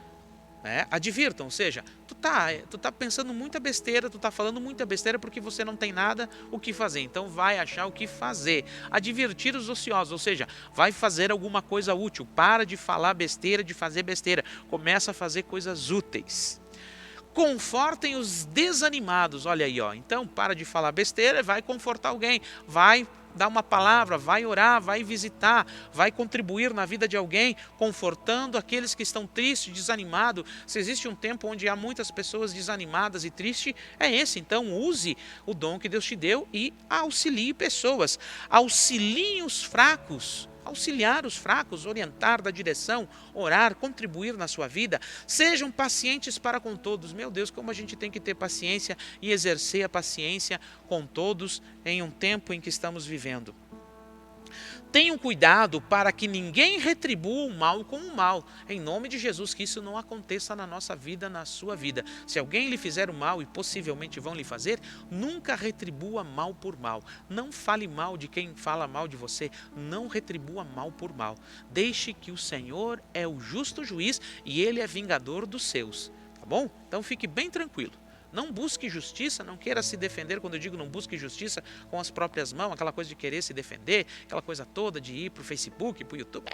advirtam, ou seja, tu tá pensando muita besteira, tu tá falando muita besteira porque você não tem nada o que fazer, então vai achar o que fazer. Advertir os ociosos, ou seja, vai fazer alguma coisa útil, para de falar besteira, de fazer besteira, começa a fazer coisas úteis. Confortem os desanimados, olha aí, então para de falar besteira, vai confortar alguém, vai dar uma palavra, vai orar, vai visitar, vai contribuir na vida de alguém, confortando aqueles que estão tristes, desanimados. Se existe um tempo onde há muitas pessoas desanimadas e tristes, é esse. Então use o dom que Deus te deu e auxilie pessoas, auxiliem os fracos. Auxiliar os fracos, orientar da direção, orar, contribuir na sua vida. Sejam pacientes para com todos. Meu Deus, como a gente tem que ter paciência e exercer a paciência com todos em um tempo em que estamos vivendo. Tenham cuidado para que ninguém retribua o mal com o mal. Em nome de Jesus, que isso não aconteça na nossa vida, na sua vida. Se alguém lhe fizer o mal, e possivelmente vão lhe fazer, nunca retribua mal por mal. Não fale mal de quem fala mal de você. Não retribua mal por mal. Deixe que o Senhor é o justo juiz e Ele é vingador dos seus. Tá bom? Então fique bem tranquilo. Não busque justiça, não queira se defender. Quando eu digo não busque justiça com as próprias mãos, aquela coisa de querer se defender, aquela coisa toda de ir para o Facebook, para o YouTube.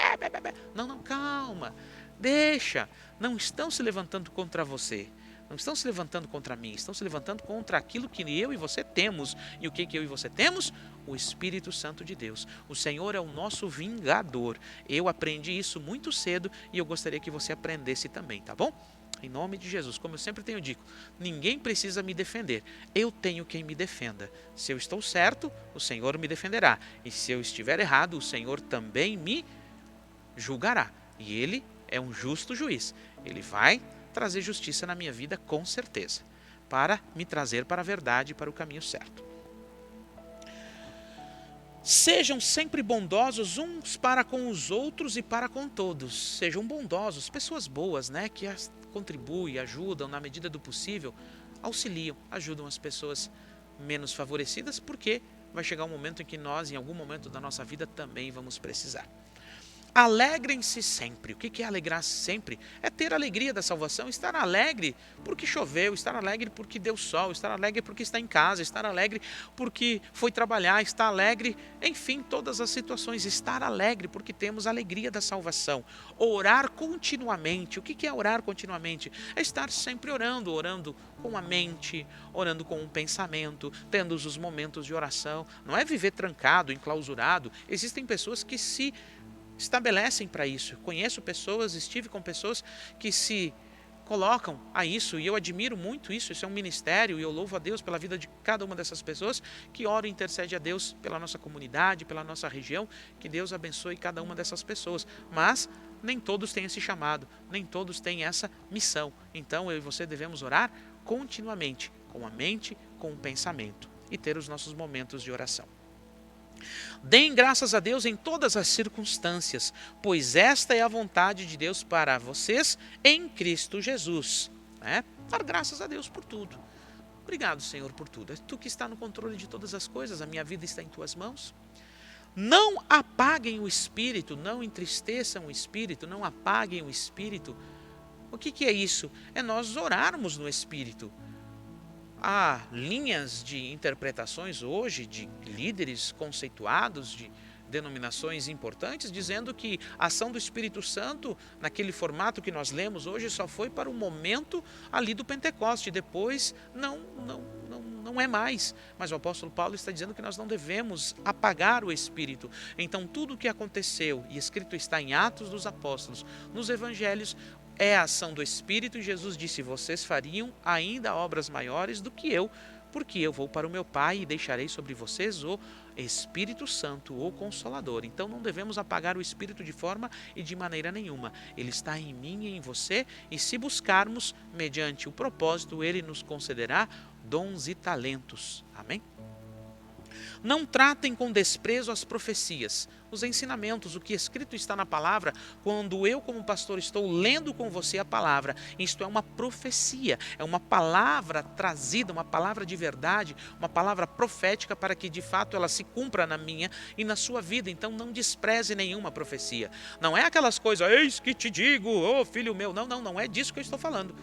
Não, calma. Deixa. Não estão se levantando contra você. Não estão se levantando contra mim. Estão se levantando contra aquilo que eu e você temos. E o que eu e você temos? O Espírito Santo de Deus. O Senhor é o nosso vingador. Eu aprendi isso muito cedo e eu gostaria que você aprendesse também, tá bom? Em nome de Jesus, como eu sempre tenho dito, ninguém precisa me defender, eu tenho quem me defenda. Se eu estou certo, o Senhor me defenderá. E se eu estiver errado, o Senhor também me julgará. E Ele é um justo juiz. Ele vai trazer justiça na minha vida com certeza, para me trazer para a verdade e para o caminho certo. Sejam sempre bondosos uns para com os outros e para com todos. Sejam bondosos, pessoas boas, que contribuem, ajudam na medida do possível, auxiliam, ajudam as pessoas menos favorecidas, porque vai chegar um momento em que nós, em algum momento da nossa vida, também vamos precisar. Alegrem-se sempre. O que é alegrar-se sempre? É ter a alegria da salvação, estar alegre porque choveu, estar alegre porque deu sol, estar alegre porque está em casa, estar alegre porque foi trabalhar, estar alegre, enfim, todas as situações. Estar alegre porque temos a alegria da salvação. Orar continuamente. O que é orar continuamente? É estar sempre orando, orando com a mente, orando com um pensamento, tendo os momentos de oração. Não é viver trancado, enclausurado. Existem pessoas que se estabelecem para isso. Conheço pessoas, estive com pessoas que se colocam a isso, e eu admiro muito isso. Isso é um ministério, e eu louvo a Deus pela vida de cada uma dessas pessoas que ora e intercede a Deus pela nossa comunidade, pela nossa região. Que Deus abençoe cada uma dessas pessoas. Mas nem todos têm esse chamado, nem todos têm essa missão. Então eu e você devemos orar continuamente, com a mente, com o pensamento, e ter os nossos momentos de oração. Deem graças a Deus em todas as circunstâncias, pois esta é a vontade de Deus para vocês em Cristo Jesus. Dar graças a Deus por tudo. Obrigado, Senhor, por tudo. É Tu que está no controle de todas as coisas, a minha vida está em Tuas mãos. Não apaguem o Espírito, não entristeçam o Espírito, não apaguem o Espírito. O que é isso? É nós orarmos no Espírito. Há linhas de interpretações hoje de líderes conceituados, de denominações importantes, dizendo que a ação do Espírito Santo, naquele formato que nós lemos hoje, só foi para o momento ali do Pentecoste. Depois não é mais. Mas o apóstolo Paulo está dizendo que nós não devemos apagar o Espírito. Então tudo o que aconteceu, e escrito está em Atos dos Apóstolos, nos Evangelhos, é a ação do Espírito. E Jesus disse: vocês fariam ainda obras maiores do que eu, porque eu vou para o meu Pai e deixarei sobre vocês o Espírito Santo, o Consolador. Então não devemos apagar o Espírito de forma e de maneira nenhuma. Ele está em mim e em você, e se buscarmos mediante o propósito, Ele nos concederá dons e talentos. Amém? Não tratem com desprezo as profecias, os ensinamentos, o que escrito está na palavra. Quando eu, como pastor, estou lendo com você a palavra, isto é uma profecia, é uma palavra trazida, uma palavra de verdade, uma palavra profética para que de fato ela se cumpra na minha e na sua vida. Então não despreze nenhuma profecia. Não é aquelas coisas, eis que te digo, ô filho meu. Não é disso que eu estou falando.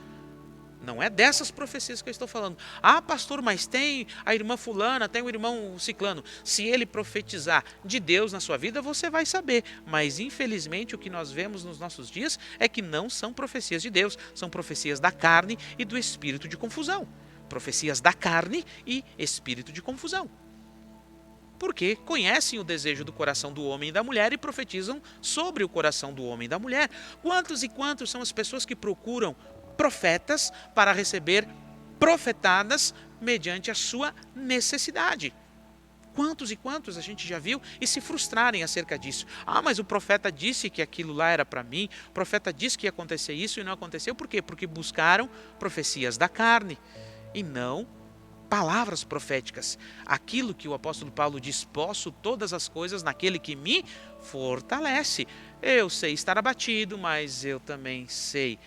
Não é dessas profecias que eu estou falando. Ah, pastor, mas tem a irmã fulana, tem o irmão ciclano. Se ele profetizar de Deus na sua vida, você vai saber. Mas, infelizmente, o que nós vemos nos nossos dias é que não são profecias de Deus. São profecias da carne e do espírito de confusão. Profecias da carne e espírito de confusão. Porque conhecem o desejo do coração do homem e da mulher e profetizam sobre o coração do homem e da mulher. Quantos e quantos são as pessoas que procuram profetas para receber profetadas mediante a sua necessidade? Quantos e quantos a gente já viu e se frustrarem acerca disso? Ah, mas o profeta disse que aquilo lá era para mim, o profeta disse que ia acontecer isso e não aconteceu. Por quê? Porque buscaram profecias da carne e não palavras proféticas. Aquilo que o apóstolo Paulo diz: posso todas as coisas naquele que me fortalece. Eu sei estar abatido, mas eu também sei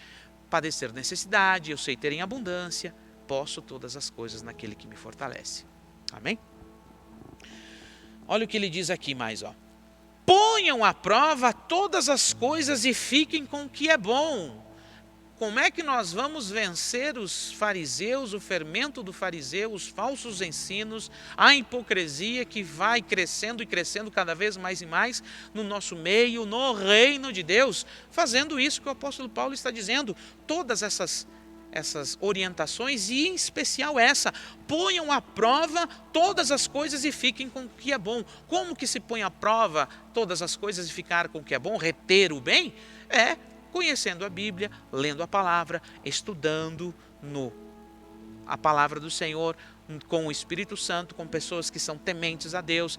padecer necessidade, eu sei ter em abundância, posso todas as coisas naquele que me fortalece. Amém? Olha o que ele diz aqui mais, ponham à prova todas as coisas e fiquem com o que é bom. Como é que nós vamos vencer os fariseus, o fermento do fariseu, os falsos ensinos, a hipocrisia que vai crescendo e crescendo cada vez mais e mais no nosso meio, no reino de Deus? Fazendo isso que o apóstolo Paulo está dizendo, todas essas orientações, e em especial essa: ponham à prova todas as coisas e fiquem com o que é bom. Como que se põe à prova todas as coisas e ficar com o que é bom, reter o bem? É conhecendo a Bíblia, lendo a palavra, estudando a palavra do Senhor, com o Espírito Santo, com pessoas que são tementes a Deus.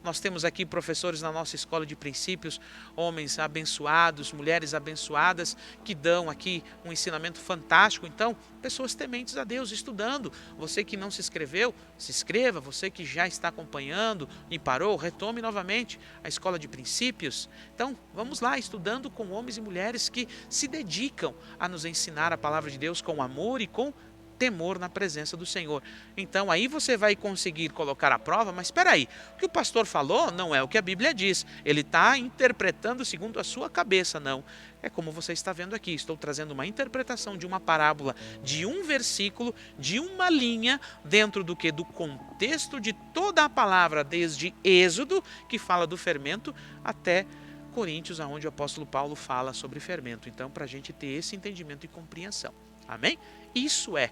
Nós temos aqui professores na nossa escola de princípios, homens abençoados, mulheres abençoadas, que dão aqui um ensinamento fantástico. Então, pessoas tementes a Deus, estudando. Você que não se inscreveu, se inscreva. Você que já está acompanhando e parou, retome novamente a escola de princípios. Então, vamos lá, estudando com homens e mulheres que se dedicam a nos ensinar a palavra de Deus com amor e com temor na presença do Senhor. Então aí você vai conseguir colocar à prova, mas espera aí, o que o pastor falou não é o que a Bíblia diz, ele está interpretando segundo a sua cabeça, não. É como você está vendo aqui, estou trazendo uma interpretação de uma parábola, de um versículo, de uma linha, dentro do que? Do contexto de toda a palavra, desde Êxodo, que fala do fermento, até Coríntios, onde o apóstolo Paulo fala sobre fermento. Então, para a gente ter esse entendimento e compreensão. Amém? Isso é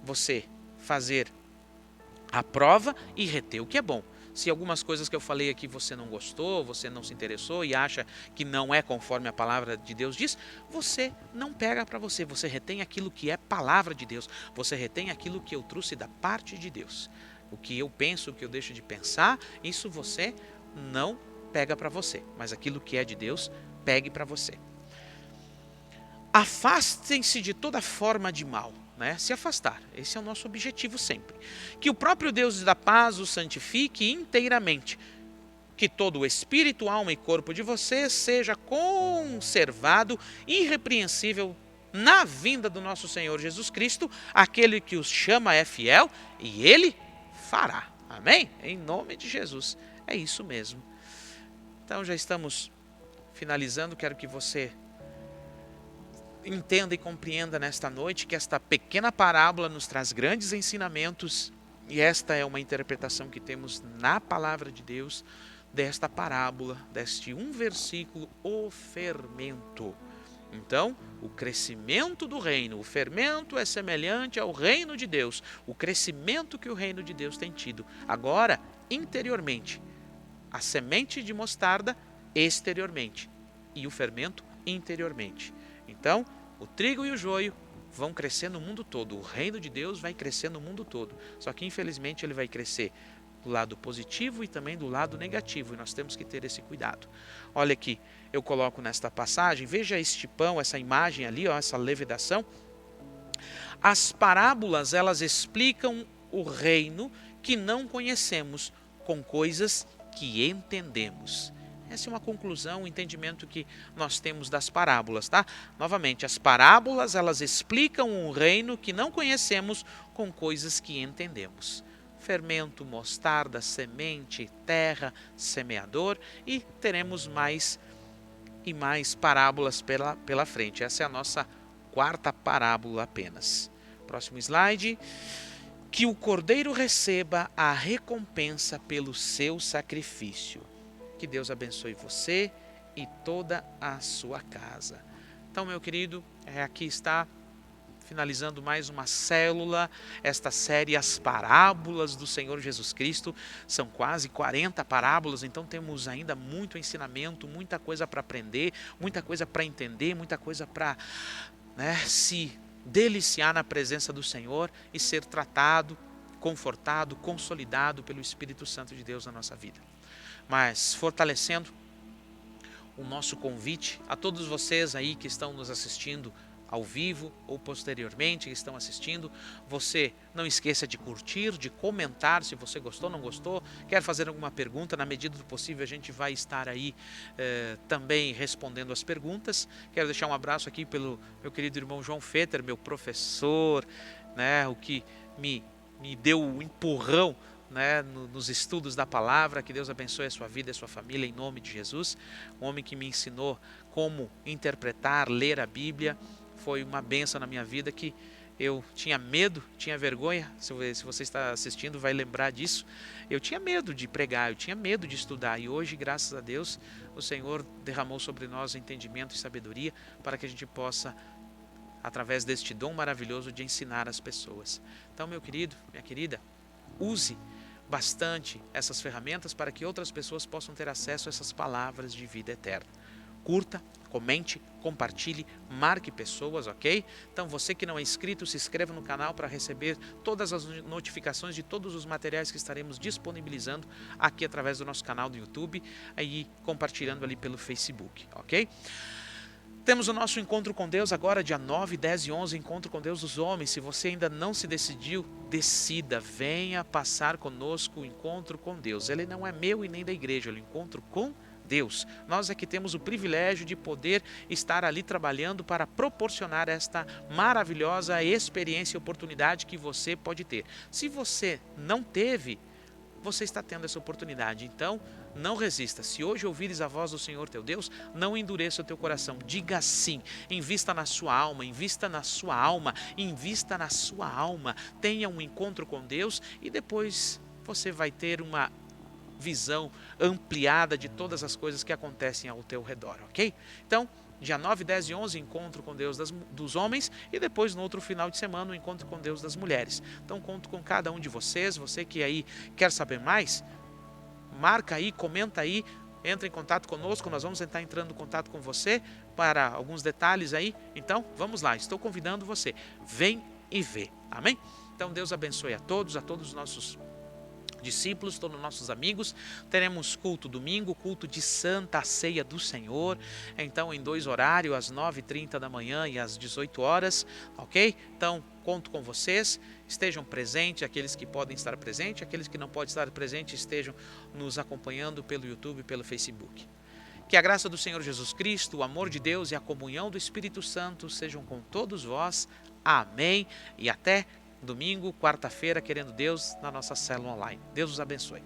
você fazer a prova e reter o que é bom. Se algumas coisas que eu falei aqui você não gostou, você não se interessou e acha que não é conforme a palavra de Deus diz, você não pega para você, você retém aquilo que é palavra de Deus, você retém aquilo que eu trouxe da parte de Deus. O que eu penso, o que eu deixo de pensar, isso você não pega para você, mas aquilo que é de Deus, pegue para você. Afastem-se de toda forma de mal. Se afastar, esse é o nosso objetivo sempre. Que o próprio Deus da paz o santifique inteiramente, que todo o espírito, alma e corpo de vocês seja conservado irrepreensível na vinda do nosso Senhor Jesus Cristo. Aquele que os chama é fiel e ele fará. Amém? Em nome de Jesus. É isso mesmo. Então já estamos finalizando, quero que você entenda e compreenda nesta noite que esta pequena parábola nos traz grandes ensinamentos e esta é uma interpretação que temos na palavra de Deus desta parábola, deste um versículo, o fermento. Então, o crescimento do reino, o fermento é semelhante ao reino de Deus, o crescimento que o reino de Deus tem tido. Agora, interiormente, a semente de mostarda exteriormente e o fermento interiormente. Então, o trigo e o joio vão crescer no mundo todo. O reino de Deus vai crescer no mundo todo. Só que, infelizmente, ele vai crescer do lado positivo e também do lado negativo. E nós temos que ter esse cuidado. Olha aqui, eu coloco nesta passagem, veja este pão, essa imagem ali, essa levedação. As parábolas, elas explicam o reino que não conhecemos com coisas que entendemos. Essa é uma conclusão, um entendimento que nós temos das parábolas, tá? Novamente, as parábolas, elas explicam um reino que não conhecemos com coisas que entendemos. Fermento, mostarda, semente, terra, semeador e teremos mais e mais parábolas pela frente. Essa é a nossa quarta parábola apenas. Próximo slide. Que o cordeiro receba a recompensa pelo seu sacrifício. Que Deus abençoe você e toda a sua casa. Então, meu querido, aqui está finalizando mais uma célula, esta série As Parábolas do Senhor Jesus Cristo. São quase 40 parábolas, então temos ainda muito ensinamento, muita coisa para aprender, muita coisa para entender, muita coisa para se deliciar na presença do Senhor e ser tratado, confortado, consolidado pelo Espírito Santo de Deus na nossa vida. Mas fortalecendo o nosso convite a todos vocês aí que estão nos assistindo ao vivo ou posteriormente, que estão assistindo, você não esqueça de curtir, de comentar se você gostou, não gostou, quer fazer alguma pergunta, na medida do possível a gente vai estar aí também respondendo as perguntas. Quero deixar um abraço aqui pelo meu querido irmão João Fetter, meu professor, o que me deu um empurrão nos estudos da palavra. Que Deus abençoe a sua vida e a sua família em nome de Jesus. Um homem que me ensinou como interpretar, ler a Bíblia. Foi uma bênção na minha vida que eu tinha medo, tinha vergonha. Se você está assistindo vai lembrar disso. Eu tinha medo de pregar, eu tinha medo de estudar. E hoje, graças a Deus, o Senhor derramou sobre nós entendimento e sabedoria para que a gente possa, através deste dom maravilhoso, de ensinar as pessoas. Então, meu querido, minha querida, use bastante essas ferramentas para que outras pessoas possam ter acesso a essas palavras de vida eterna. Curta, comente, compartilhe, marque pessoas, ok? Então você que não é inscrito, se inscreva no canal para receber todas as notificações de todos os materiais que estaremos disponibilizando aqui através do nosso canal do YouTube e compartilhando ali pelo Facebook, ok? Temos o nosso Encontro com Deus agora, dia 9, 10 e 11, Encontro com Deus dos Homens. Se você ainda não se decidiu, decida, venha passar conosco o Encontro com Deus. Ele não é meu e nem da igreja, ele é o Encontro com Deus. Nós é que temos o privilégio de poder estar ali trabalhando para proporcionar esta maravilhosa experiência e oportunidade que você pode ter. Se você não teve, você está tendo essa oportunidade. Então, não resista. Se hoje ouvires a voz do Senhor teu Deus, não endureça o teu coração. Diga sim. Invista na sua alma, invista na sua alma, invista na sua alma. Tenha um encontro com Deus e depois você vai ter uma visão ampliada de todas as coisas que acontecem ao teu redor, ok? Então, dia 9, 10 e 11, encontro com Deus dos homens e depois no outro final de semana o encontro com Deus das mulheres. Então, conto com cada um de vocês, você que aí quer saber mais, marca aí, comenta aí, entra em contato conosco, nós vamos estar entrando em contato com você para alguns detalhes aí. Então, vamos lá, estou convidando você, vem e vê, amém? Então, Deus abençoe a todos os nossos discípulos, todos os nossos amigos. Teremos culto domingo, culto de Santa Ceia do Senhor, então em 2 horários, às 9h30 da manhã e às 18 horas, ok? Então, conto com vocês, estejam presentes, aqueles que podem estar presentes, aqueles que não podem estar presentes, estejam nos acompanhando pelo YouTube e pelo Facebook. Que a graça do Senhor Jesus Cristo, o amor de Deus e a comunhão do Espírito Santo sejam com todos vós. Amém. E até domingo, quarta-feira, querendo Deus, na nossa célula online. Deus os abençoe.